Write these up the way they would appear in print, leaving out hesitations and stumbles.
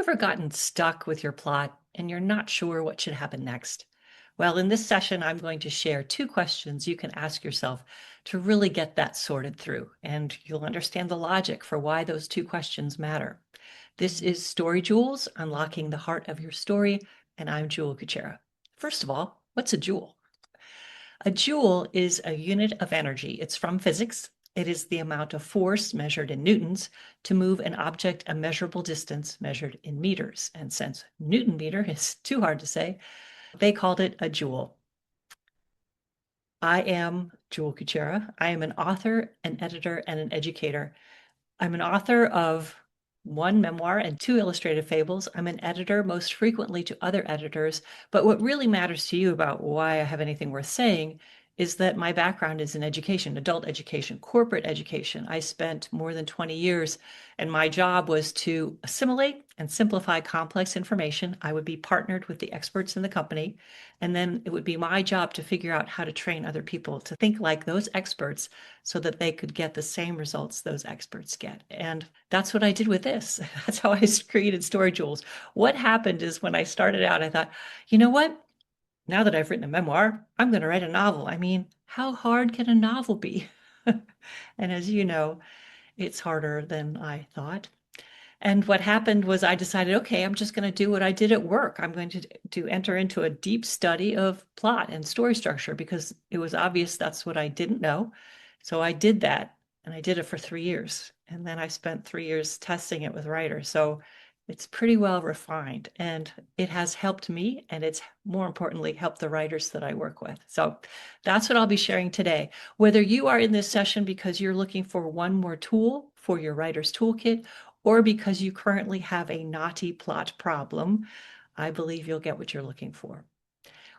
ever gotten stuck with your plot and you're not sure what should happen next? Well, in this session, I'm going to share 2 questions you can ask yourself to really get that sorted through, and you'll understand the logic for why those 2 questions matter. This is Story Jewels, Unlocking the Heart of Your Story, and I'm Jule Kucera. First of all, what's a joule? A joule is a unit of energy. It's from physics. It is the amount of force measured in newtons to move an object a measurable distance measured in meters. And since Newton meter is too hard to say, they called it a joule. I am Jule Kucera. I am an author, an editor, and an educator. I'm an author of 1 memoir and 2 illustrated fables. I'm an editor, most frequently to other editors. But what really matters to you about why I have anything worth saying is that my background is in education, adult education, corporate education. I spent more than 20 years, and my job was to assimilate and simplify complex information. I would be partnered with the experts in the company, and then it would be my job to figure out how to train other people to think like those experts so that they could get the same results those experts get. And that's what I did with this. That's how I created StoryJoules. What happened is when I started out, I thought, you know what? Now that I've written a memoir, I'm going to write a novel. I mean, how hard can a novel be? And as you know, it's harder than I thought. And what happened was I decided, okay, I'm just going to do what I did at work. I'm going to enter into a deep study of plot and story structure because it was obvious that's what I didn't know. So I did that, and I did it for 3 years. And then I spent 3 years testing it with writers. So it's pretty well refined, and it has helped me, and it's more importantly helped the writers that I work with. So that's what I'll be sharing today. Whether you are in this session because you're looking for one more tool for your writer's toolkit, or because you currently have a knotty plot problem, I believe you'll get what you're looking for.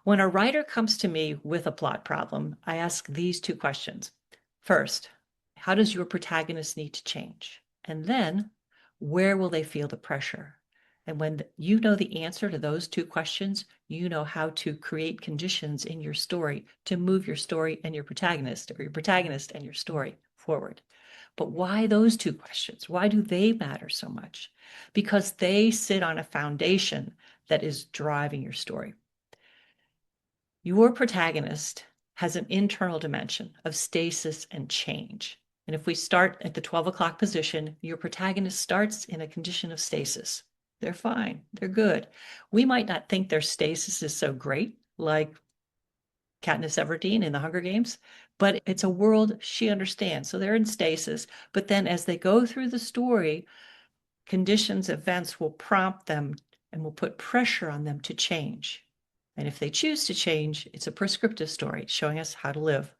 When a writer comes to me with a plot problem, I ask these 2 questions. First, how does your protagonist need to change? And then, where will they feel the pressure? And when you know the answer to those 2 questions, you know how to create conditions in your story to move your story and your protagonist, or your protagonist and your story forward. But why those 2 questions? Why do they matter so much? Because they sit on a foundation that is driving your story. Your protagonist has an internal dimension of stasis and change. And if we start at the 12 o'clock position, your protagonist starts in a condition of stasis. They're fine. They're good. We might not think their stasis is so great, like Katniss Everdeen in the Hunger Games, but it's a world she understands. So they're in stasis. But then as they go through the story, conditions, events will prompt them and will put pressure on them to change. And if they choose to change, it's a prescriptive story showing us how to live.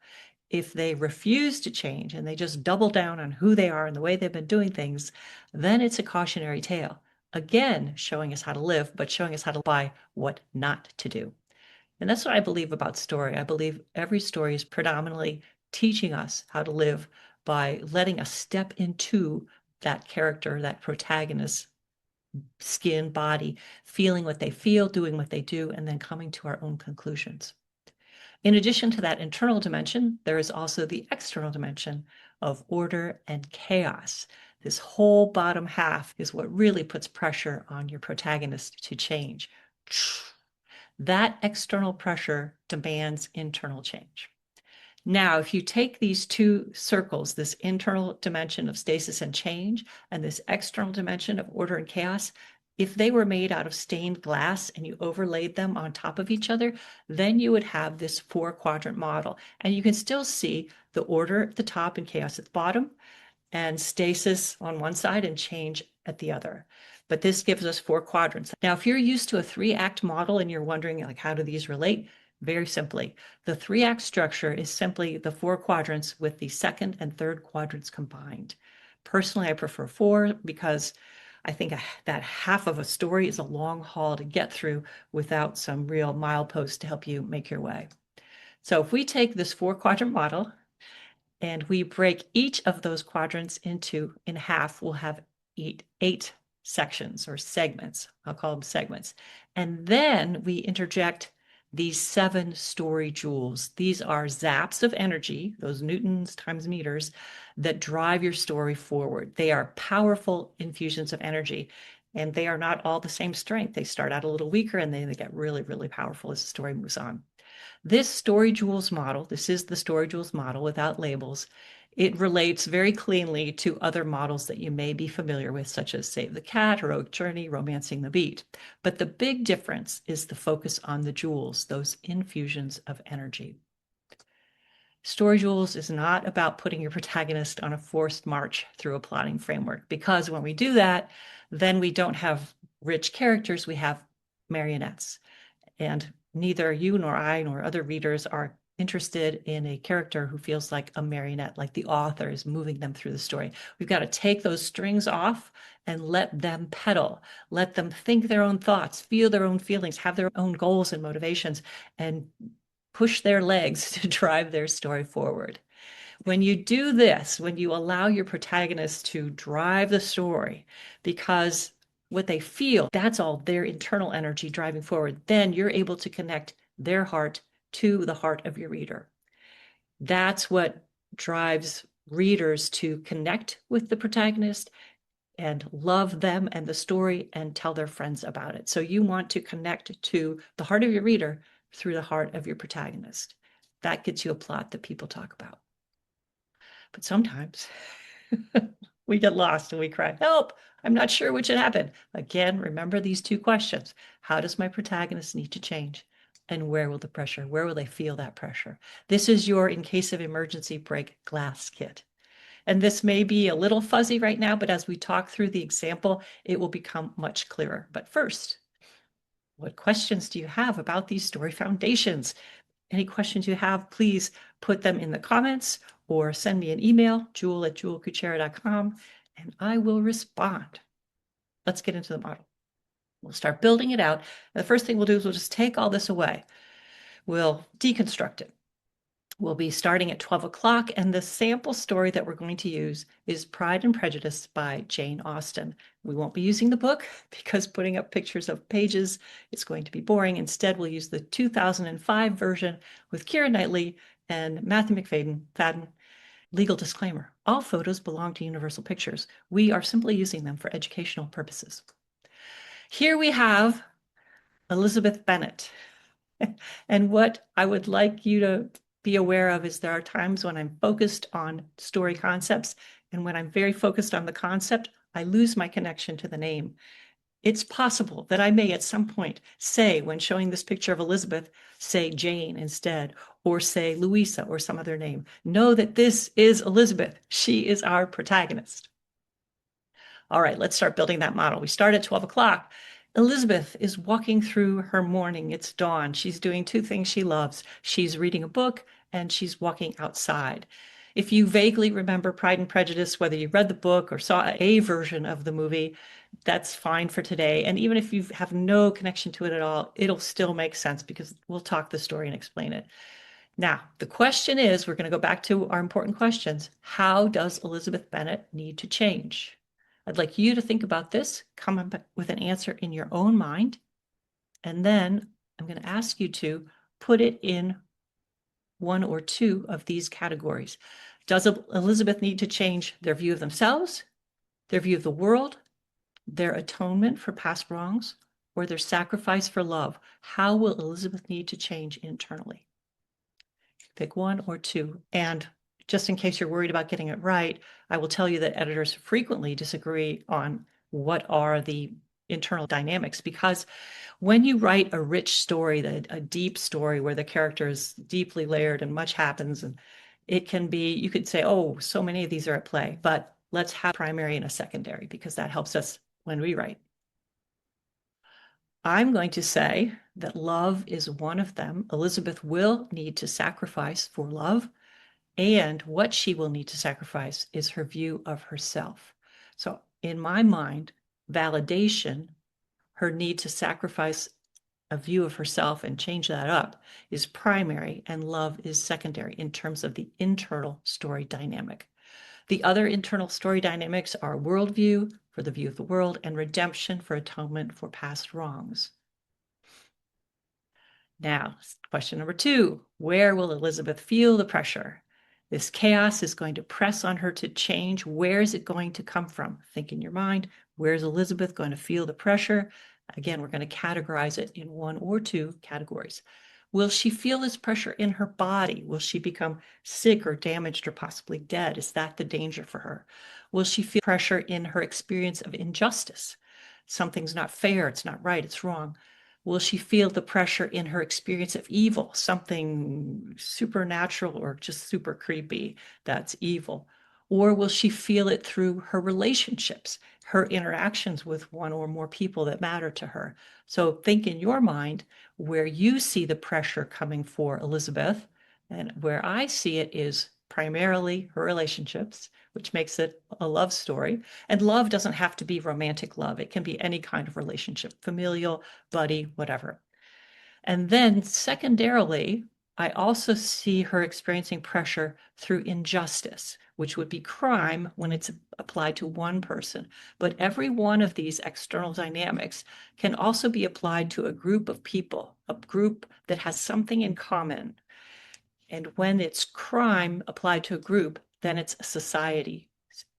If they refuse to change and they just double down on who they are and the way they've been doing things, then it's a cautionary tale. Again, showing us how to live, but showing us how to buy what not to do. And that's what I believe about story. I believe every story is predominantly teaching us how to live by letting us step into that character, that protagonist, skin, body, feeling what they feel, doing what they do, and then coming to our own conclusions. In addition to that internal dimension, there is also the external dimension of order and chaos. This whole bottom half is what really puts pressure on your protagonist to change. That external pressure demands internal change. Now, if you take these 2 circles, this internal dimension of stasis and change, and this external dimension of order and chaos, if they were made out of stained glass and you overlaid them on top of each other, then you would have this 4-quadrant model. And you can still see the order at the top and chaos at the bottom, and stasis on one side and change at the other. But this gives us 4 quadrants. Now, if you're used to a 3-act model and you're wondering, like, how do these relate? Very simply, the 3-act structure is simply the 4 quadrants with the second and third quadrants combined. Personally, I prefer 4 because I think that half of a story is a long haul to get through without some real mileposts to help you make your way. So if we take this 4-quadrant model and we break each of those quadrants in half, we'll have 8 sections or segments. I'll call them segments. And then we interject these 7 story joules. These are zaps of energy, those newtons times meters, that drive your story forward. They are powerful infusions of energy. and they are not all the same strength. They start out a little weaker and then they get really, really powerful as the story moves on. This StoryJoules model, this is the StoryJoules model without labels. It relates very cleanly to other models that you may be familiar with, such as Save the Cat, Heroic Journey, Romancing the Beat. But the big difference is the focus on the jewels, those infusions of energy. StoryJoules is not about putting your protagonist on a forced march through a plotting framework, because when we do that, then we don't have rich characters, we have marionettes. And neither you nor I nor other readers are interested in a character who feels like a marionette, like the author is moving them through the story. We've got to take those strings off and let them pedal, let them think their own thoughts, feel their own feelings, have their own goals and motivations, and push their legs to drive their story forward. When you do this, when you allow your protagonist to drive the story, because what they feel, that's all their internal energy driving forward, then you're able to connect their heart to the heart of your reader. That's what drives readers to connect with the protagonist and love them and the story and tell their friends about it. So you want to connect to the heart of your reader through the heart of your protagonist. That gets you a plot that people talk about. But sometimes we get lost and we cry, help, I'm not sure what should happen. Again, remember these two questions. How does my protagonist need to change? And where will they feel that pressure? This is your in case of emergency break glass kit. And this may be a little fuzzy right now, but as we talk through the example, it will become much clearer. But first, what questions do you have about these story foundations? Any questions you have, please put them in the comments or send me an email, jule@julekucera.com, and I will respond. Let's get into the model. We'll start building it out. And the first thing we'll do is we'll just take all this away. We'll deconstruct it. We'll be starting at 12 o'clock, and the sample story that we're going to use is Pride and Prejudice by Jane Austen. We won't be using the book because putting up pictures of pages is going to be boring. Instead, we'll use the 2005 version with Keira Knightley and Matthew McFadden. Legal disclaimer, all photos belong to Universal Pictures. We are simply using them for educational purposes. Here we have Elizabeth Bennet. And what I would like you to be aware of is there are times when I'm focused on story concepts, and when I'm very focused on the concept, I lose my connection to the name. It's possible that I may at some point say, when showing this picture of Elizabeth, say Jane instead, or say Louisa or some other name. Know that this is Elizabeth. She is our protagonist. All right, let's start building that model. We start at 12 o'clock. Elizabeth is walking through her morning. It's dawn. She's doing two things she loves. She's reading a book and she's walking outside. If you vaguely remember Pride and Prejudice, whether you read the book or saw a version of the movie, that's fine for today. And even if you have no connection to it at all, it'll still make sense because we'll talk the story and explain it. Now, the question is, we're going to go back to our important questions. How does Elizabeth Bennet need to change? I'd like you to think about this, come up with an answer in your own mind, and then I'm going to ask you to put it in one or two of these categories. Does Elizabeth need to change their view of themselves, their view of the world, their atonement for past wrongs, or their sacrifice for love? How will Elizabeth need to change internally? Pick one or two. And just in case you're worried about getting it right, I will tell you that editors frequently disagree on what are the internal dynamics, because when you write a rich story, a deep story where the character is deeply layered and much happens, and it can be, you could say, oh, so many of these are at play, but let's have a primary and a secondary because that helps us when we write. I'm going to say that love is one of them. Elizabeth will need to sacrifice for love. And what she will need to sacrifice is her view of herself. So in my mind, validation, her need to sacrifice a view of herself and change that up, is primary, and love is secondary in terms of the internal story dynamic. The other internal story dynamics are worldview for the view of the world and redemption for atonement for past wrongs. Now, question number two, where will Elizabeth feel the pressure? This chaos is going to press on her to change. Where is it going to come from? Think in your mind. Where's Elizabeth going to feel the pressure? Again, we're going to categorize it in one or two categories. Will she feel this pressure in her body? Will she become sick or damaged or possibly dead? Is that the danger for her? Will she feel pressure in her experience of injustice? Something's not fair, it's not right, it's wrong. Will she feel the pressure in her experience of evil, something supernatural or just super creepy that's evil? Or will she feel it through her relationships, her interactions with one or more people that matter to her? So think in your mind where you see the pressure coming for Elizabeth, and where I see it is primarily her relationships, which makes it a love story. And love doesn't have to be romantic love. It can be any kind of relationship, familial, buddy, whatever. And then secondarily, I also see her experiencing pressure through injustice, which would be crime when it's applied to one person. But every one of these external dynamics can also be applied to a group of people, a group that has something in common. And when it's crime applied to a group, then it's a society.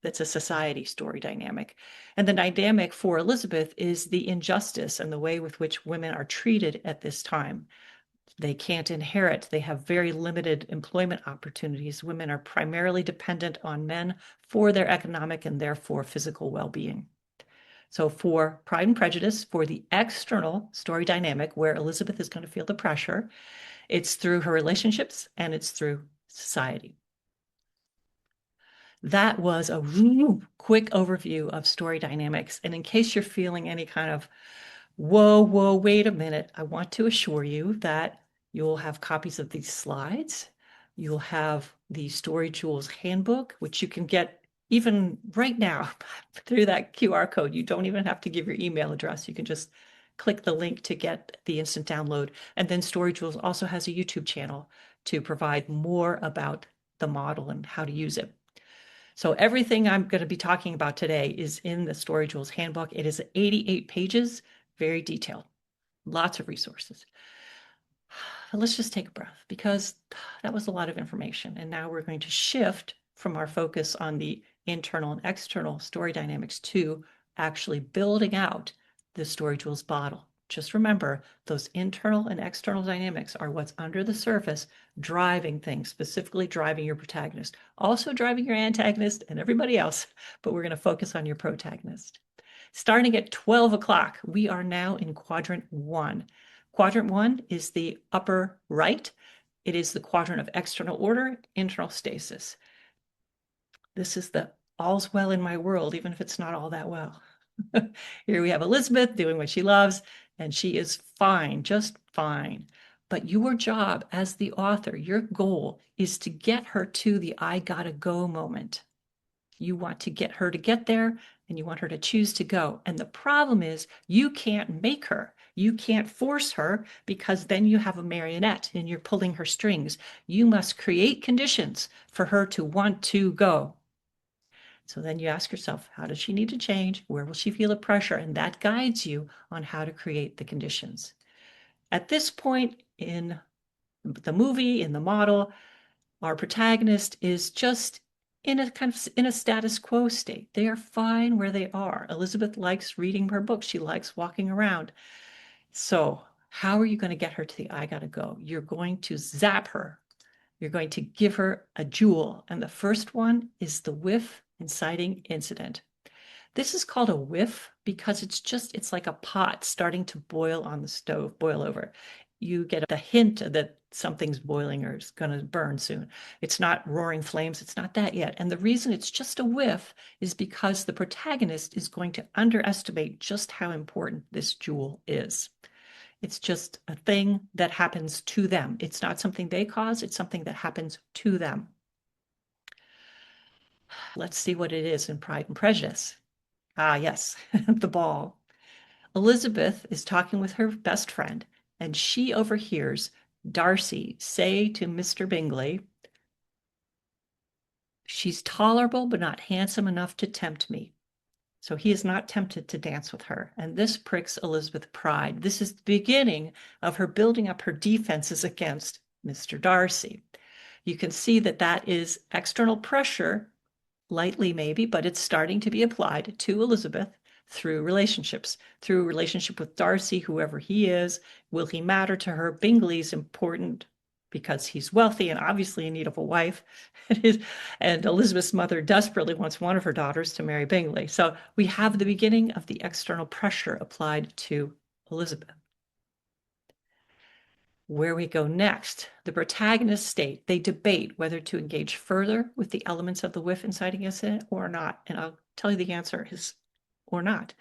That's a society story dynamic. And the dynamic for Elizabeth is the injustice and the way with which women are treated at this time. They can't inherit. They have very limited employment opportunities. Women are primarily dependent on men for their economic and therefore physical well-being. So for Pride and Prejudice, for the external story dynamic where Elizabeth is going to feel the pressure, it's through her relationships and it's through society. That was a quick overview of story dynamics. And in case you're feeling any kind of, whoa, wait a minute, I want to assure you that you'll have copies of these slides. You'll have the StoryJoules Handbook, which you can get even right now through that QR code. You don't even have to give your email address. You can just click the link to get the instant download. And then StoryJoules also has a YouTube channel to provide more about the model and how to use it. So everything I'm going to be talking about today is in the StoryJoules Handbook. It is 88 pages, very detailed, lots of resources. But let's just take a breath because that was a lot of information. And now we're going to shift from our focus on the internal and external story dynamics to actually building out the StoryJoules model. Just remember, those internal and external dynamics are what's under the surface driving things, specifically driving your protagonist, also driving your antagonist and everybody else, but we're going to focus on your protagonist. Starting at 12 o'clock, we are now in quadrant 1. Quadrant 1 is the upper right. It is the quadrant of external order, internal stasis. This is the all's well in my world, even if it's not all that well. Here we have Elizabeth doing what she loves, and she is fine, just fine. But your job as the author, your goal is to get her to the I gotta go moment. You want to get her to get there, and you want her to choose to go. And the problem is you can't make her. You can't force her because then you have a marionette and you're pulling her strings. You must create conditions for her to want to go. So then you ask yourself, how does she need to change? Where will she feel the pressure? And that guides you on how to create the conditions. At this point in the movie, in the model, our protagonist is just in a kind of in a status quo state. They are fine where they are. Elizabeth likes reading her books. She likes walking around. So how are you going to get her to the I gotta go? You're going to zap her. You're going to give her a jewel. And the first one is the Whiff inciting incident. This is called a whiff because it's like a pot starting to boil on the stove, boil over. You get the hint that something's boiling or is going to burn soon. It's not roaring flames. It's not that yet. And the reason it's just a whiff is because the protagonist is going to underestimate just how important this jewel is. It's just a thing that happens to them. It's not something they cause. It's something that happens to them. Let's see what it is in Pride and Prejudice. Ah, yes, the ball. Elizabeth is talking with her best friend, and she overhears Darcy say to Mr. Bingley, "She's tolerable, but not handsome enough to tempt me." So he is not tempted to dance with her. And this pricks Elizabeth's pride. This is the beginning of her building up her defenses against Mr. Darcy. You can see that that is external pressure, lightly maybe, but it's starting to be applied to Elizabeth through relationships, through relationship with Darcy, whoever he is. Will he matter to her? Bingley's important because he's wealthy and obviously in need of a wife. And Elizabeth's mother desperately wants one of her daughters to marry Bingley. So we have the beginning of the external pressure applied to Elizabeth. Where we go next, the protagonists state they debate whether to engage further with the elements of the Whiff inciting incident or not. And I'll tell you the answer is or not.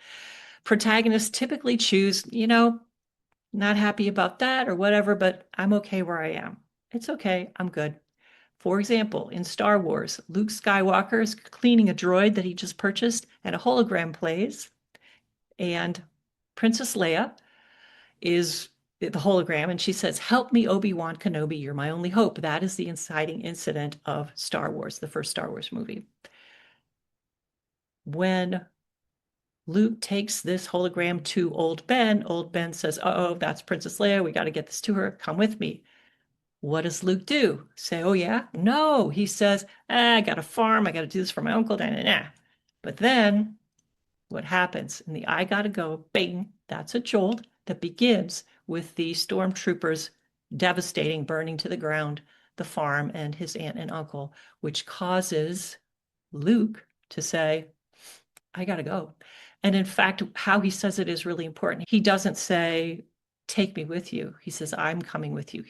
Protagonists typically choose, not happy about that or whatever, but I'm okay where I am. It's okay, I'm good. For example, in Star Wars, Luke Skywalker is cleaning a droid that he just purchased and a hologram plays. And Princess Leia is the hologram, and she says, "Help me, Obi-Wan Kenobi, you're my only hope." That is the inciting incident of Star Wars, the first Star Wars movie. When Luke takes this hologram to old Ben says, "Uh-oh, that's Princess Leia. We got to get this to her. Come with me." What does Luke do? Say, "Oh, yeah?" No, he says, "I got a farm. I got to do this for my uncle." But then what happens? In the "I gotta go," bing, that's a jolt that begins with the stormtroopers devastating, burning to the ground the farm and his aunt and uncle, which causes Luke to say, "I gotta go." And in fact, how he says it is really important. He doesn't say, "Take me with you." He says, "I'm coming with you."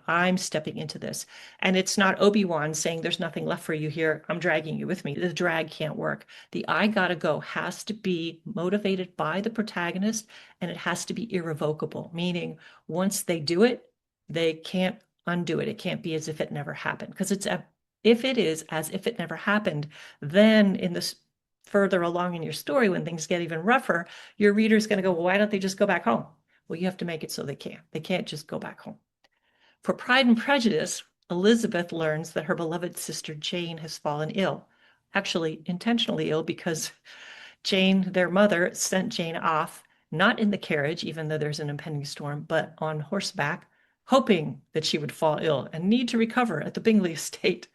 I'm stepping into this. And it's not Obi-Wan saying, "There's nothing left for you here. I'm dragging you with me." The drag can't work. The "I gotta go" has to be motivated by the protagonist, and it has to be irrevocable, meaning once they do it, they can't undo it. It can't be as if it never happened. Because if it is as if it never happened, then in this further along in your story, when things get even rougher, your reader's going to go, "Well, why don't they just go back home?" Well, you have to make it so they can't. They can't just go back home. For Pride and Prejudice, Elizabeth learns that her beloved sister Jane has fallen ill. Actually, intentionally ill, because Jane, their mother, sent Jane off, not in the carriage, even though there's an impending storm, but on horseback, hoping that she would fall ill and need to recover at the Bingley estate.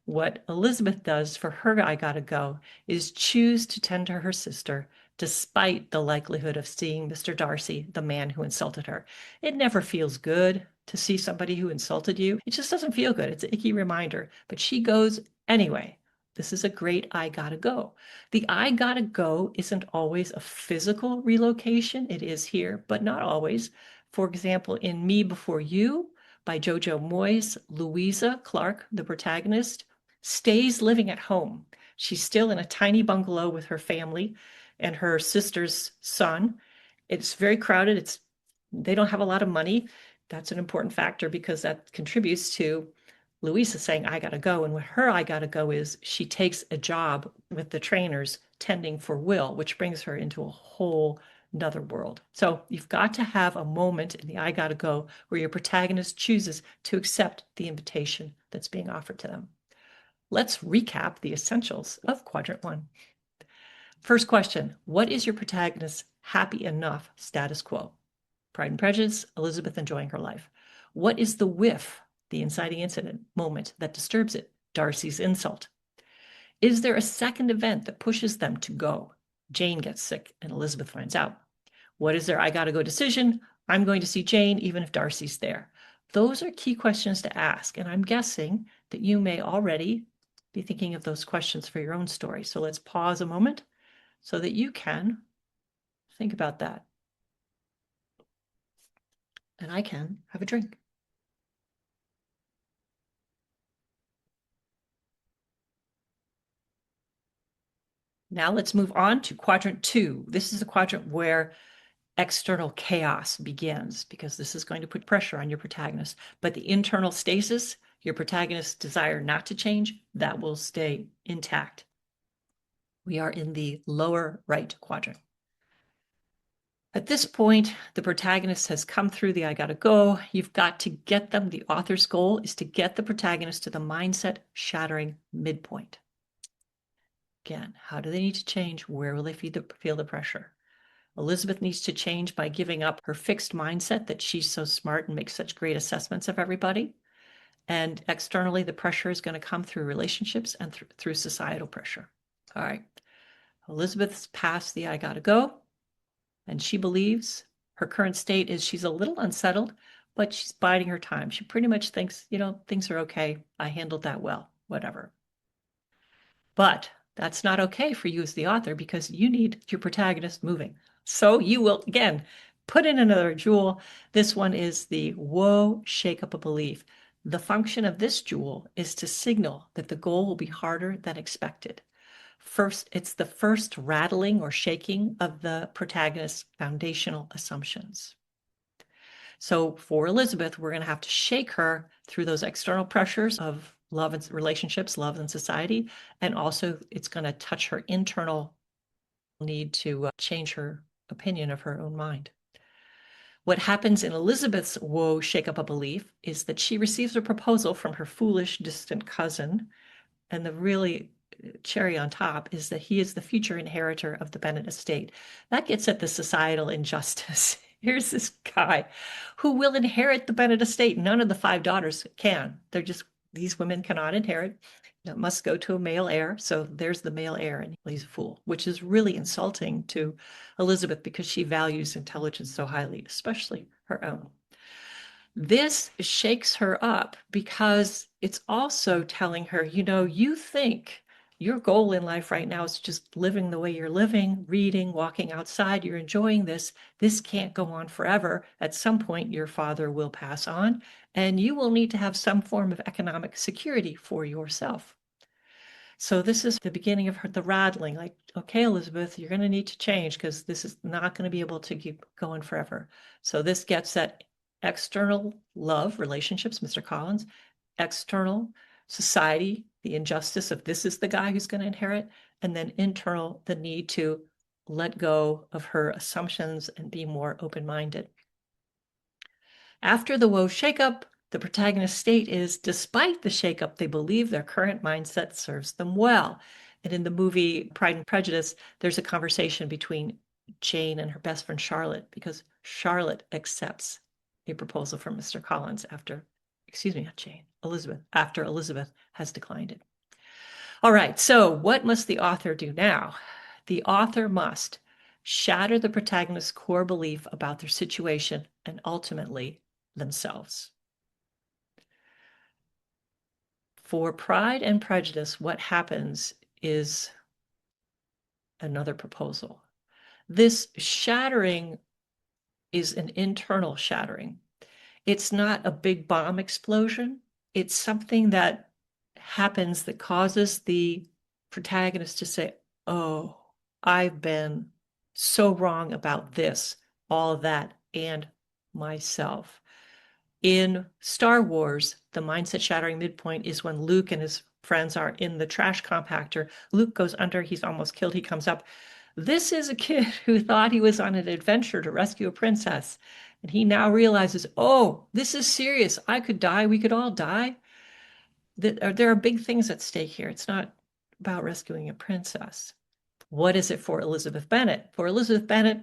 What Elizabeth does for her "I gotta go" is choose to tend to her sister despite the likelihood of seeing Mr. Darcy, the man who insulted her. It never feels good to see somebody who insulted you. It just doesn't feel good. It's an icky reminder, but she goes anyway. This is a great "I gotta go." The "I gotta go" isn't always a physical relocation. It is here, but not always. For example, in Me Before You by Jojo Moyes, Louisa Clark, the protagonist, stays living at home. She's still in a tiny bungalow with her family and her sister's son. It's very crowded. They don't have a lot of money. That's an important factor because that contributes to Louisa saying, "I gotta go." And what her "I gotta go" is she takes a job with the trainers tending for Will, which brings her into a whole another world. So you've got to have a moment in the "I gotta go" where your protagonist chooses to accept the invitation that's being offered to them. Let's recap the essentials of quadrant 1. First question, what is your protagonist's happy enough status quo? Pride and Prejudice, Elizabeth enjoying her life. What is the whiff, the inciting incident moment that disturbs it? Darcy's insult. Is there a second event that pushes them to go? Jane gets sick and Elizabeth finds out. What is their "I gotta go" decision? I'm going to see Jane even if Darcy's there. Those are key questions to ask, and I'm guessing that you may already be thinking of those questions for your own story. So let's pause a moment so that you can think about that. And I can have a drink. Now let's move on to quadrant 2. This is the quadrant where external chaos begins, because this is going to put pressure on your protagonist. But the internal stasis, your protagonist's desire not to change, that will stay intact. We are in the lower right quadrant. At this point, the protagonist has come through the "I gotta go." You've got to get them. The author's goal is to get the protagonist to the mindset shattering midpoint. Again, how do they need to change? Where will they feel the pressure? Elizabeth needs to change by giving up her fixed mindset that she's so smart and makes such great assessments of everybody. And externally, the pressure is going to come through relationships and through societal pressure. All right. Elizabeth's past the I gotta go, and she believes her current state is she's a little unsettled, but she's biding her time. She pretty much thinks, things are okay. I handled that well, whatever. But that's not okay for you as the author because you need your protagonist moving. So you will, again, put in another jewel. This one is the whoa, shake up a belief. The function of this jewel is to signal that the goal will be harder than expected. First, it's the first rattling or shaking of the protagonist's foundational assumptions. So for Elizabeth, we're going to have to shake her through those external pressures of love and relationships, love and society. And also, it's going to touch her internal need to change her opinion of her own mind. What happens in Elizabeth's whoa, shake up a belief is that she receives a proposal from her foolish, distant cousin. And the really cherry on top is that he is the future inheritor of the Bennet estate. That gets at the societal injustice. Here's this guy who will inherit the Bennet estate. None of the 5 daughters can. These women cannot inherit. It must go to a male heir. So there's the male heir, and he's a fool, which is really insulting to Elizabeth because she values intelligence so highly, especially her own. This shakes her up because it's also telling her, you think your goal in life right now is just living the way you're living, reading, walking outside, you're enjoying this. This can't go on forever. At some point, your father will pass on, and you will need to have some form of economic security for yourself. So this is the beginning of the rattling, like, okay, Elizabeth, you're going to need to change because this is not going to be able to keep going forever. So this gets at external love relationships, Mr. Collins, external society, the injustice of this is the guy who's going to inherit, and then internal, the need to let go of her assumptions and be more open-minded. After the woe shakeup, the protagonist's state is, despite the shakeup, they believe their current mindset serves them well. And in the movie Pride and Prejudice, there's a conversation between Jane and her best friend Charlotte, because Charlotte accepts a proposal from Mr. Collins not Jane, Elizabeth, after Elizabeth has declined it. All right, so what must the author do now? The author must shatter the protagonist's core belief about their situation and ultimately themselves. For Pride and Prejudice, what happens is another proposal. This shattering is an internal shattering. It's not a big bomb explosion. It's something that happens that causes the protagonist to say, oh, I've been so wrong about this, all of that, and myself. In Star Wars, the mindset shattering midpoint is when Luke and his friends are in the trash compactor. Luke goes under, he's almost killed, he comes up. This is a kid who thought he was on an adventure to rescue a princess. And he now realizes, oh, this is serious. I could die. We could all die. There are big things at stake here. It's not about rescuing a princess. What is it for Elizabeth Bennet? For Elizabeth Bennet,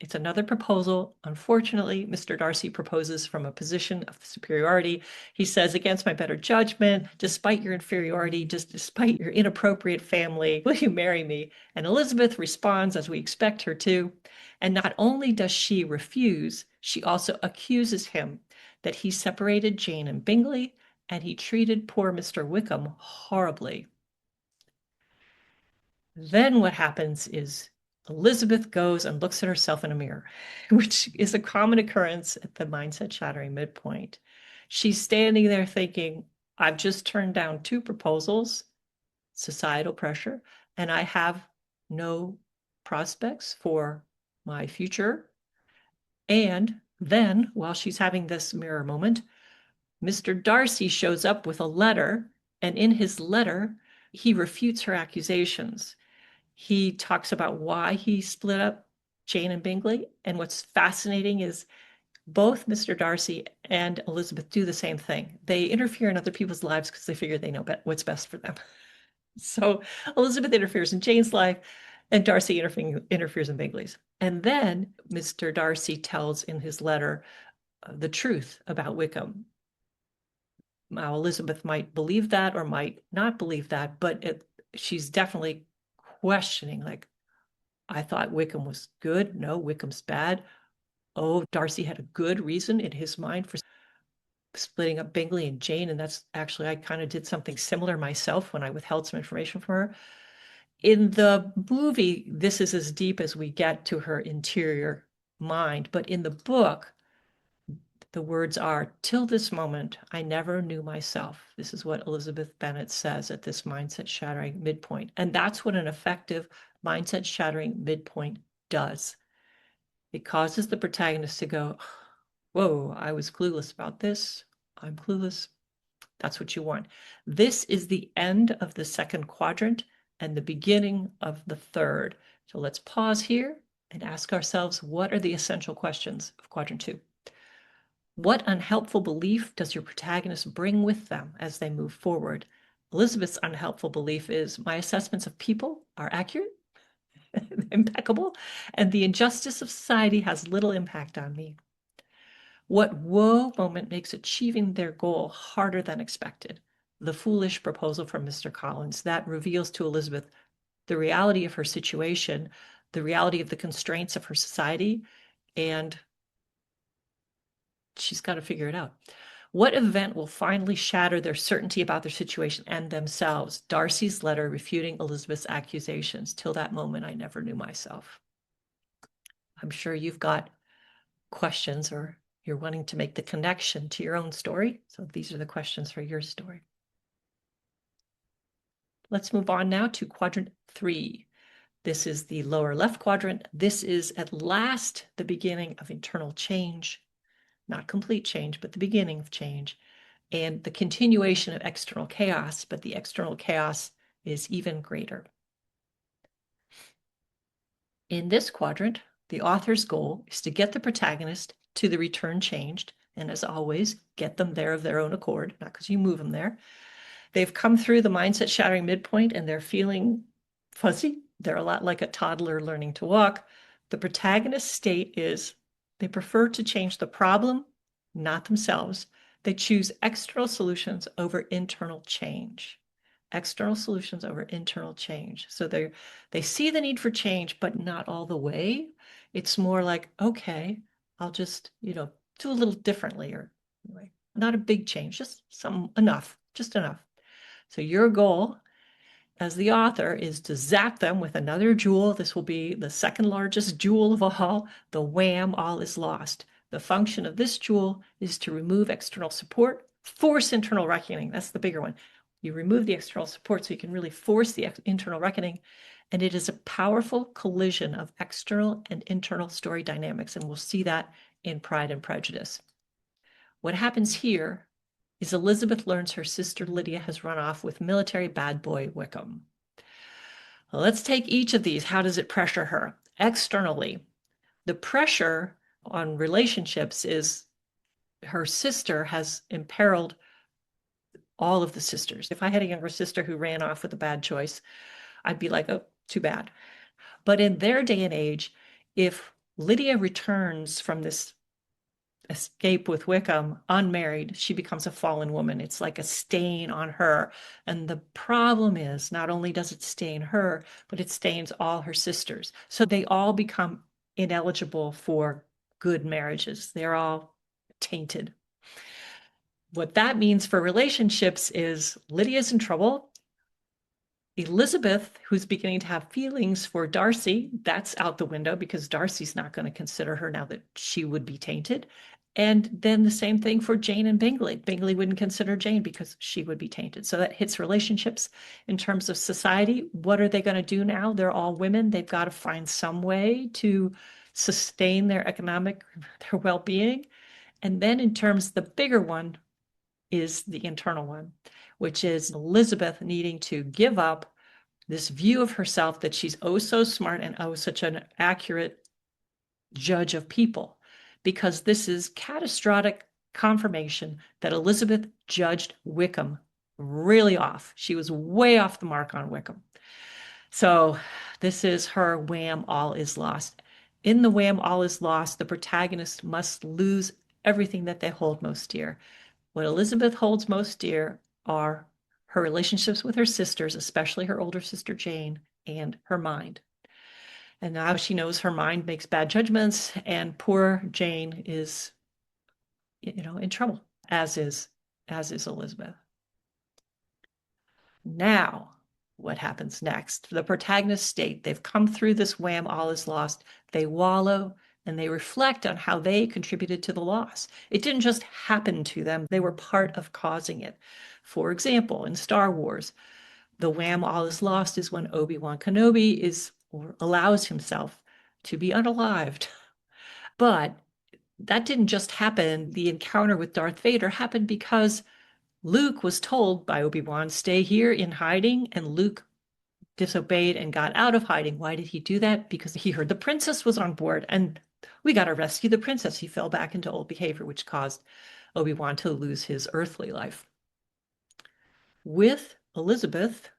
it's another proposal. Unfortunately, Mr. Darcy proposes from a position of superiority. He says, against my better judgment, despite your inferiority, just despite your inappropriate family, will you marry me? And Elizabeth responds as we expect her to. And not only does she refuse, she also accuses him that he separated Jane and Bingley, and he treated poor Mr. Wickham horribly. Then what happens is Elizabeth goes and looks at herself in a mirror, which is a common occurrence at the mindset shattering midpoint. She's standing there thinking, I've just turned down 2 proposals, societal pressure, and I have no prospects for my future. And then, while she's having this mirror moment, Mr. Darcy shows up with a letter, and in his letter, he refutes her accusations. He talks about why he split up Jane and Bingley. And what's fascinating is both Mr. Darcy and Elizabeth do the same thing. They interfere in other people's lives because they figure they know what's best for them. So Elizabeth interferes in Jane's life, and Darcy interferes in Bingley's. And then Mr. Darcy tells in his letter the truth about Wickham. Now, Elizabeth might believe that or might not believe that, but she's definitely questioning, like, I thought Wickham was good. No, Wickham's bad. Oh, Darcy had a good reason in his mind for splitting up Bingley and Jane, and that's actually, I kind of did something similar myself when I withheld some information from her. In the movie, this is as deep as we get to her interior mind, but in the book, the words are, "Till this moment, I never knew myself." This is what Elizabeth Bennet says at this mindset shattering midpoint. And that's what an effective mindset shattering midpoint does. It causes the protagonist to go, whoa, I was clueless about this. I'm clueless. That's what you want. This is the end of the second quadrant and the beginning of the third. So let's pause here and ask ourselves, what are the essential questions of quadrant 2? What unhelpful belief does your protagonist bring with them as they move forward? Elizabeth's unhelpful belief is, my assessments of people are accurate, impeccable, and the injustice of society has little impact on me. What woe moment makes achieving their goal harder than expected? The foolish proposal from Mr. Collins that reveals to Elizabeth the reality of her situation, the reality of the constraints of her society, and she's got to figure it out. What event will finally shatter their certainty about their situation and themselves? Darcy's letter refuting Elizabeth's accusations. Till that moment, I never knew myself. I'm sure you've got questions or you're wanting to make the connection to your own story. So these are the questions for your story. Let's move on now to quadrant 3. This is the lower left quadrant. This is at last the beginning of internal change. Not complete change, but the beginning of change. And the continuation of external chaos, but the external chaos is even greater. In this quadrant, the author's goal is to get the protagonist to the return changed, and as always, get them there of their own accord, not because you move them there. They've come through the mindset shattering midpoint and they're feeling fuzzy. They're a lot like a toddler learning to walk. The protagonist's state is they prefer to change the problem, not themselves. They choose external solutions over internal change. External solutions over internal change. So they see the need for change, but not all the way. It's more like, okay, I'll just, do a little differently, or anyway, not a big change, just just enough. So your goal as the author is to zap them with another jewel. This will be the second largest jewel of all, the Wham All Is Lost. The function of this jewel is to remove external support, force internal reckoning. That's the bigger one. You remove the external support so you can really force the internal reckoning. And it is a powerful collision of external and internal story dynamics. And we'll see that in Pride and Prejudice. What happens here is Elizabeth learns her sister Lydia has run off with military bad boy Wickham. Well, let's take each of these. How does it pressure her? Externally, the pressure on relationships is her sister has imperiled all of the sisters. If I had a younger sister who ran off with a bad choice, I'd be like, oh, too bad. But in their day and age, if Lydia returns from this escape with Wickham unmarried, she becomes a fallen woman. It's like a stain on her. And the problem is, not only does it stain her, but it stains all her sisters. So they all become ineligible for good marriages. They're all tainted. What that means for relationships is Lydia's in trouble. Elizabeth, who's beginning to have feelings for Darcy, that's out the window because Darcy's not going to consider her now that she would be tainted. And then the same thing for Jane and Bingley. Bingley wouldn't consider Jane because she would be tainted. So that hits relationships. In terms of society, what are they going to do now? They're all women. They've got to find some way to sustain their their well-being. And then in terms, the bigger one is the internal one, which is Elizabeth needing to give up this view of herself that she's oh so smart and oh such an accurate judge of people, because this is catastrophic confirmation that Elizabeth judged Wickham really off. She was way off the mark on Wickham. So this is her Wham All Is Lost. In the Wham All Is Lost, the protagonist must lose everything that they hold most dear. What Elizabeth holds most dear are her relationships with her sisters, especially her older sister Jane, and her mind. And now she knows her mind makes bad judgments, and poor Jane is, in trouble, as is Elizabeth. Now, what happens next? The protagonists state they've come through this Wham All Is Lost. They wallow and they reflect on how they contributed to the loss. It didn't just happen to them, they were part of causing it. For example, in Star Wars, the Wham All Is Lost is when Obi-Wan Kenobi is or allows himself to be unalived. But that didn't just happen. The encounter with Darth Vader happened because Luke was told by Obi-Wan, stay here in hiding, and Luke disobeyed and got out of hiding. Why did he do that? Because he heard the princess was on board and we got to rescue the princess. He fell back into old behavior, which caused Obi-Wan to lose his earthly life. With Elizabeth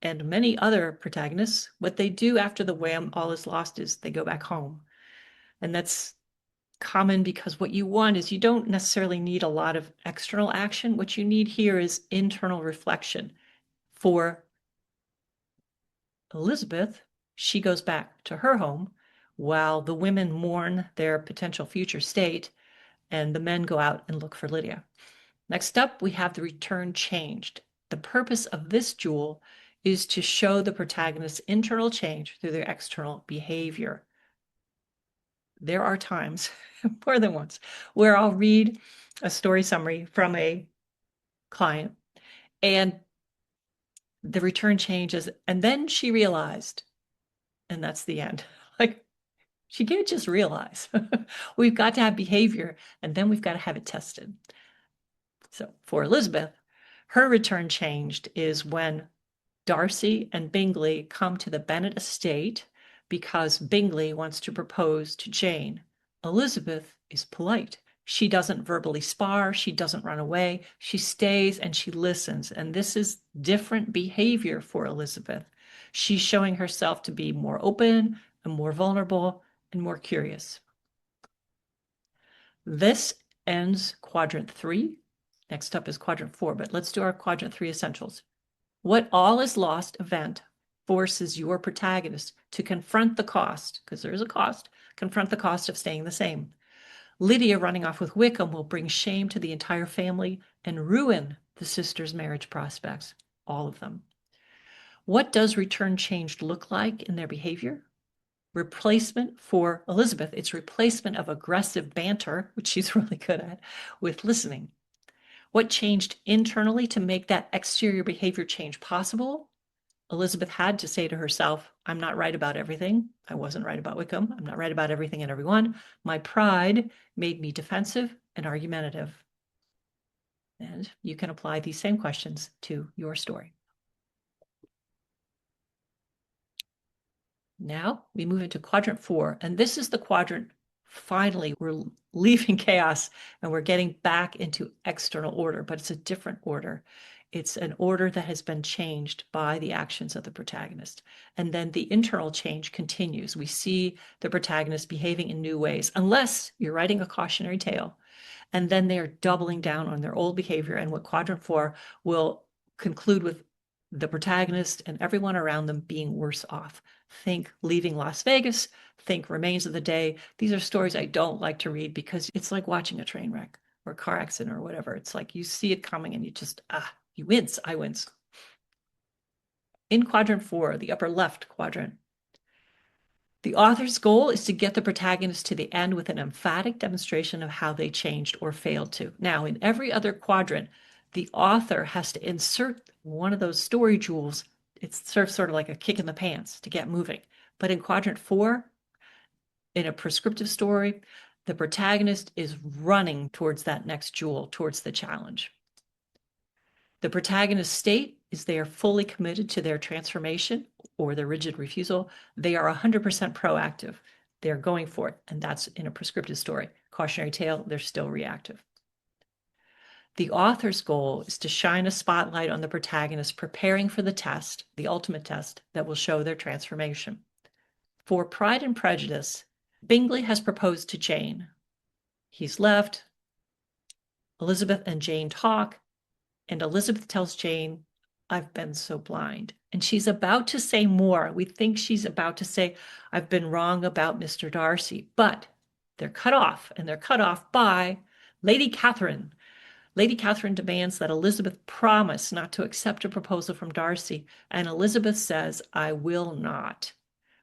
and many other protagonists, what they do after the Wham All Is Lost is they go back home. And that's common because what you want is you don't necessarily need a lot of external action. What you need here is internal reflection. For Elizabeth, she goes back to her home while the women mourn their potential future state and the men go out and look for Lydia. Next up, we have the return changed. The purpose of this jewel is to show the protagonist's internal change through their external behavior. There are times, more than once, where I'll read a story summary from a client and the return changes, and then she realized, and that's the end. Like, she can't just realize. We've got to have behavior, and then we've got to have it tested. So for Elizabeth, her return changed is when Darcy and Bingley come to the Bennet estate because Bingley wants to propose to Jane. Elizabeth is polite. She doesn't verbally spar. She doesn't run away. She stays and she listens. And this is different behavior for Elizabeth. She's showing herself to be more open and more vulnerable and more curious. This ends quadrant 3. Next up is quadrant 4, but let's do our quadrant 3 essentials. What all is lost event forces your protagonist to confront the cost, because there is a cost, confront the cost of staying the same. Lydia running off with Wickham will bring shame to the entire family and ruin the sisters' marriage prospects, all of them. What does return changed look like in their behavior? Replacement for Elizabeth, it's replacement of aggressive banter, which she's really good at, with listening. What changed internally to make that exterior behavior change possible? Elizabeth had to say to herself, I'm not right about everything. I wasn't right about Wickham. I'm not right about everything and everyone. My pride made me defensive and argumentative. And you can apply these same questions to your story. Now we move into quadrant 4, and this is the quadrant. Finally, we're leaving chaos and we're getting back into external order, but it's a different order. It's an order that has been changed by the actions of the protagonist. And then the internal change continues. We see the protagonist behaving in new ways, unless you're writing a cautionary tale. And then they are doubling down on their old behavior. And what quadrant 4 will conclude with the protagonist and everyone around them being worse off. Think Leaving Las Vegas, think Remains of the Day. These are stories I don't like to read because it's like watching a train wreck or a car accident or whatever. It's like you see it coming and you just, you wince, I wince. In quadrant 4, the upper left quadrant, the author's goal is to get the protagonist to the end with an emphatic demonstration of how they changed or failed to. Now, in every other quadrant, the author has to insert one of those story jewels. It's sort of like a kick in the pants to get moving. But in quadrant 4, in a prescriptive story, the protagonist is running towards that next jewel, towards the challenge. The protagonist's state is they are fully committed to their transformation or their rigid refusal. They are 100% proactive. They're going for it, and that's in a prescriptive story. Cautionary tale, they're still reactive. The author's goal is to shine a spotlight on the protagonist preparing for the test, the ultimate test, that will show their transformation. For Pride and Prejudice, Bingley has proposed to Jane. He's left. Elizabeth and Jane talk, and Elizabeth tells Jane, I've been so blind. And she's about to say more. We think she's about to say, I've been wrong about Mr. Darcy, but they're cut off, and they're cut off by Lady Catherine. Lady Catherine demands that Elizabeth promise not to accept a proposal from Darcy, and Elizabeth says, I will not.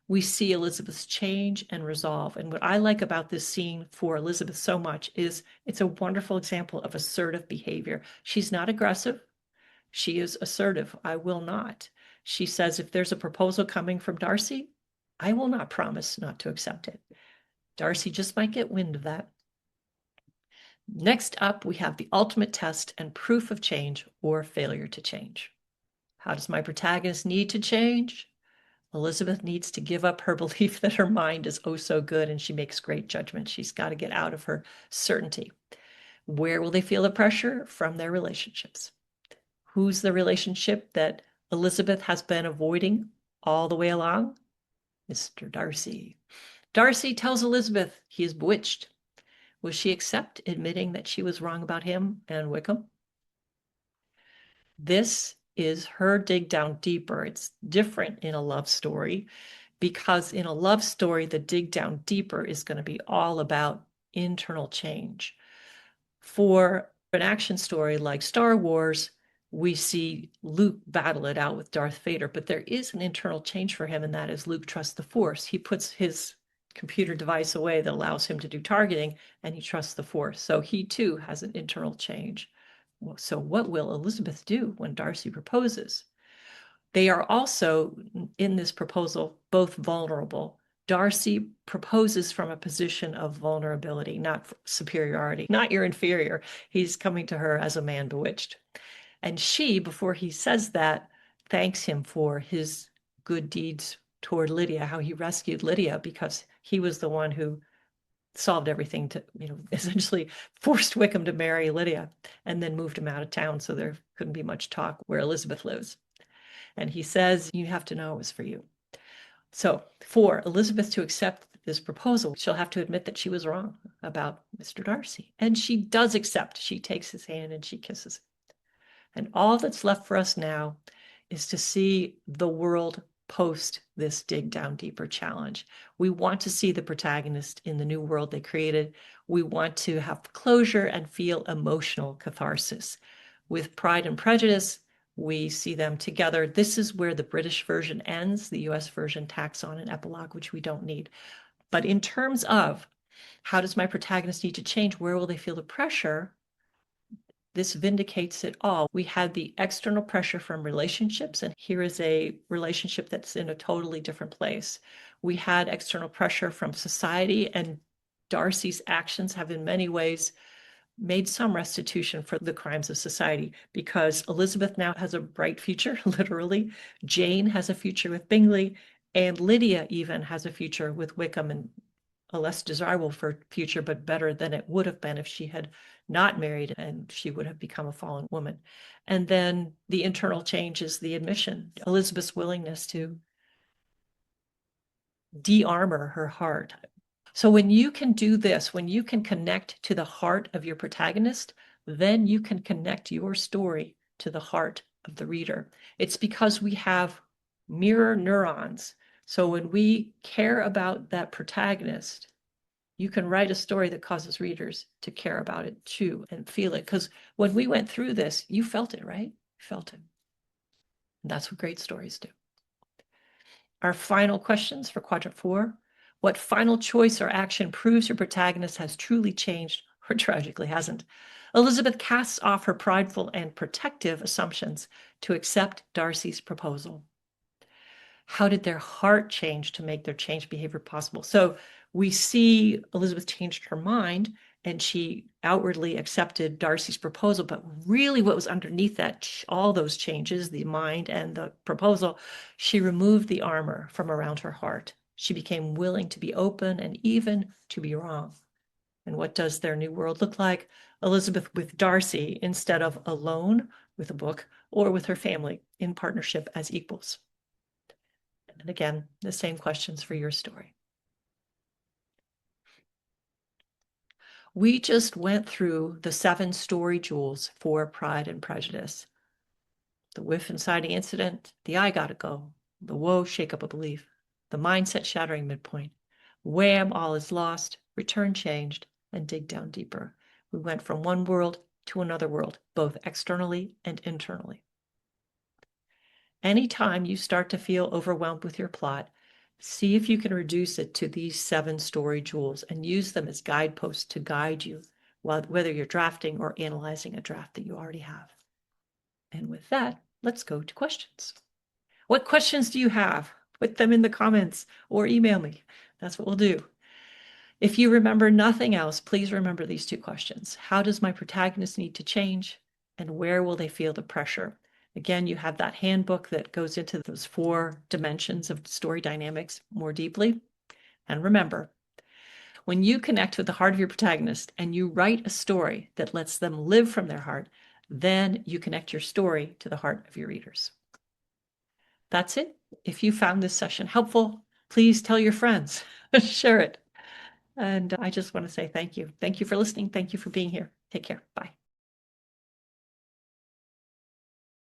We see Elizabeth's change and resolve. And what I like about this scene for Elizabeth so much is it's a wonderful example of assertive behavior. She's not aggressive. She is assertive. I will not. She says, if there's a proposal coming from Darcy, I will not promise not to accept it. Darcy just might get wind of that. Next up, we have the ultimate test and proof of change or failure to change. How does my protagonist need to change? Elizabeth needs to give up her belief that her mind is oh so good and she makes great judgment. She's got to get out of her certainty. Where will they feel the pressure? From their relationships. Who's the relationship that Elizabeth has been avoiding all the way along? Mr. Darcy. Darcy tells Elizabeth he is bewitched. Will she accept admitting that she was wrong about him and Wickham? This is her dig down deeper. It's different in a love story because in a love story, the dig down deeper is going to be all about internal change. For an action story like Star Wars, we see Luke battle it out with Darth Vader, but there is an internal change for him, and that is Luke trusts the Force. He puts his computer device away that allows him to do targeting, and he trusts the Force. So he too has an internal change. So what will Elizabeth do when Darcy proposes? They are also, in this proposal, both vulnerable. Darcy proposes from a position of vulnerability, not superiority, not you're inferior. He's coming to her as a man bewitched. And she, before he says that, thanks him for his good deeds toward Lydia, how he rescued Lydia because he was the one who solved everything to, essentially forced Wickham to marry Lydia and then moved him out of town so there couldn't be much talk where Elizabeth lives. And he says, you have to know it was for you. So for Elizabeth to accept this proposal, she'll have to admit that she was wrong about Mr. Darcy. And she does accept. She takes his hand and she kisses it. And all that's left for us now is to see the world post this dig down deeper challenge. We want to see the protagonist in the new world they created. We want to have closure and feel emotional catharsis. With Pride and Prejudice, we see them together. This is where the British version ends. The US version tacks on an epilogue, which we don't need. But in terms of how does my protagonist need to change? Where will they feel the pressure? This vindicates it all. We had the external pressure from relationships, and here is a relationship that's in a totally different place. We had external pressure from society, and Darcy's actions have in many ways made some restitution for the crimes of society because Elizabeth now has a bright future, literally. Jane has a future with Bingley, and Lydia even has a future with Wickham, and a less desirable for future, but better than it would have been if she had not married and she would have become a fallen woman. And then the internal change is the admission, Elizabeth's willingness to de-armor her heart. So when you can do this, when you can connect to the heart of your protagonist, then you can connect your story to the heart of the reader. It's because we have mirror neurons. So when we care about that protagonist, you can write a story that causes readers to care about it too and feel it. Because when we went through this, you felt it, right? You felt it. And that's what great stories do. Our final questions for quadrant 4. What final choice or action proves your protagonist has truly changed or tragically hasn't? Elizabeth casts off her prideful and protective assumptions to accept Darcy's proposal. How did their heart change to make their change behavior possible? So we see Elizabeth changed her mind and she outwardly accepted Darcy's proposal, but really what was underneath that, all those changes, the mind and the proposal, she removed the armor from around her heart. She became willing to be open and even to be wrong. And what does their new world look like? Elizabeth with Darcy instead of alone with a book or with her family in partnership as equals. And again, the same questions for your story. We just went through the 7 story jewels for Pride and Prejudice. the Whiff Inciting incident, the I gotta go, the whoa shake up a belief, the mindset shattering midpoint, Wham All Is Lost, return changed, and dig down deeper. We went from one world to another world, both externally and internally. Anytime you start to feel overwhelmed with your plot, see if you can reduce it to these 7 story jewels and use them as guideposts to guide you, whether you're drafting or analyzing a draft that you already have. And with that, let's go to questions. What questions do you have? Put them in the comments or email me. That's what we'll do. If you remember nothing else, please remember these 2 questions. How does my protagonist need to change? And where will they feel the pressure? Again, you have that handbook that goes into those 4 dimensions of story dynamics more deeply. And remember, when you connect with the heart of your protagonist and you write a story that lets them live from their heart, then you connect your story to the heart of your readers. That's it. If you found this session helpful, please tell your friends, share it. And I just want to say thank you. Thank you for listening. Thank you for being here. Take care. Bye.